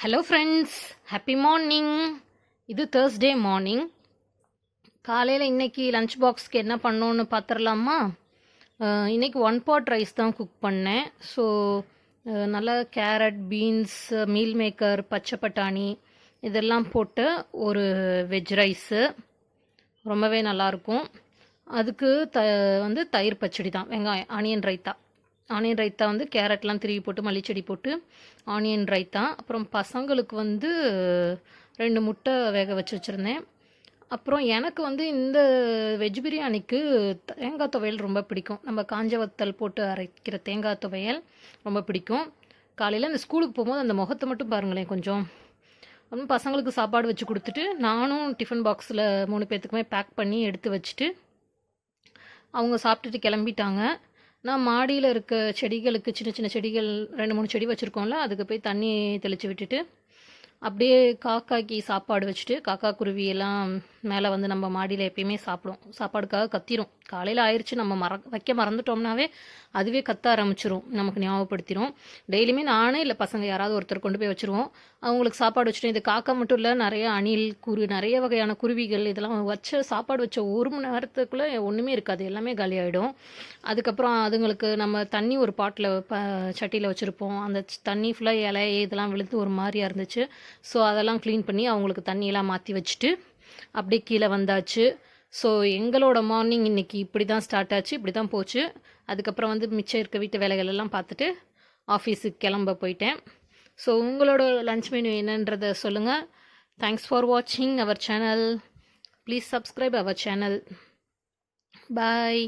Hello friends, happy morning. இது Thursday morning. காலையில் இன்றைக்கி லஞ்ச் பாக்ஸ்க்கு என்ன பண்ணோன்னு பார்த்துடலாமா? இன்றைக்கி 1 pot ரைஸ் தான் குக் பண்ணேன். ஸோ நல்லா கேரட், பீன்ஸ், மீல் மேக்கர், பச்சை பட்டாணி இதெல்லாம் போட்டு ஒரு வெஜ் ரைஸு ரொம்பவே நல்லாயிருக்கும். அதுக்கு தயிர் பச்சடி தான், வெங்காயம் ஆனியன் ரைத்தா வந்து கேரட்லாம் திருவி போட்டு மல்லிச்செடி போட்டு ஆனியன் ரைத்தா. அப்புறம் பசங்களுக்கு 2 முட்டை வேக வச்சு வச்சுருந்தேன். அப்புறம் எனக்கு இந்த வெஜ் பிரியாணிக்கு தேங்காய் துவையல் ரொம்ப பிடிக்கும். நம்ம காஞ்ச வத்தல் போட்டு அரைக்கிற தேங்காய் துவையல் ரொம்ப பிடிக்கும். காலையில் இந்த ஸ்கூலுக்கு போகும்போது அந்த முகத்தை மட்டும் பாருங்களேன் கொஞ்சம். அப்புறம் பசங்களுக்கு சாப்பாடு வச்சு கொடுத்துட்டு நானும் டிஃபன் பாக்ஸில் 3 பேர்த்துக்குமே பேக் பண்ணி எடுத்து வச்சுட்டு அவங்க சாப்பிட்டுட்டு கிளம்பிட்டாங்க. நான் மாடியில் இருக்க செடிகளுக்கு சின்ன சின்ன செடிகள் 2-3 செடி வச்சுருக்கோம்ல, அதுக்கு போய் தண்ணி தெளித்து விட்டுட்டு அப்படியே காக்காய்க்கு சாப்பாடு வச்சுட்டு, காக்கா குருவி எல்லாம் மேலே நம்ம மாடியில் எப்பயுமே சாப்பிடும். சாப்பாடுக்காக கத்திரும். காலையில் ஆயிடுச்சு, நம்ம வைக்க மறந்துட்டோம்னாவே அதுவே கத்த ஆரம்பிச்சிரும், நமக்கு ஞாபகப்படுத்திடும். டெய்லியுமே நானே இல்லை பசங்க யாராவது ஒருத்தர் கொண்டு போய் வச்சுருவோம். அவங்களுக்கு சாப்பாடு வச்சுட்டு, இது காக்கா மட்டும் இல்லை, நிறைய அணில், நிறைய வகையான குருவிகள் இதெல்லாம் சாப்பாடு வச்ச 1 மணி நேரத்துக்குள்ளே ஒன்றுமே இருக்காது, எல்லாமே காலியாகிடும். அதுக்கப்புறம் அதுங்களுக்கு நம்ம தண்ணி ஒரு பாட்டில் சட்டியில் வச்சுருப்போம். அந்த தண்ணி ஃபுல்லாக இலை இதெல்லாம் விழுந்து ஒரு மாதிரியாக இருந்துச்சு. ஸோ அதெல்லாம் க்ளீன் பண்ணி அவங்களுக்கு தண்ணியெல்லாம் மாற்றி வச்சுட்டு அப்படியே கீழே வந்தாச்சு. ஸோ எங்களோட மார்னிங் இன்றைக்கி இப்படி தான் ஸ்டார்ட் ஆச்சு, இப்படி தான் போச்சு. அதுக்கப்புறம் மிச்சம் இருக்க வீட்டு வேலைகள் எல்லாம் பார்த்துட்டு ஆஃபீஸுக்கு கிளம்ப போயிட்டேன். ஸோ உங்களோட லன்ச் மெனு என்னன்றதை சொல்லுங்கள். தேங்க்ஸ் ஃபார் வாட்சிங் our channel. Please subscribe our channel. Bye.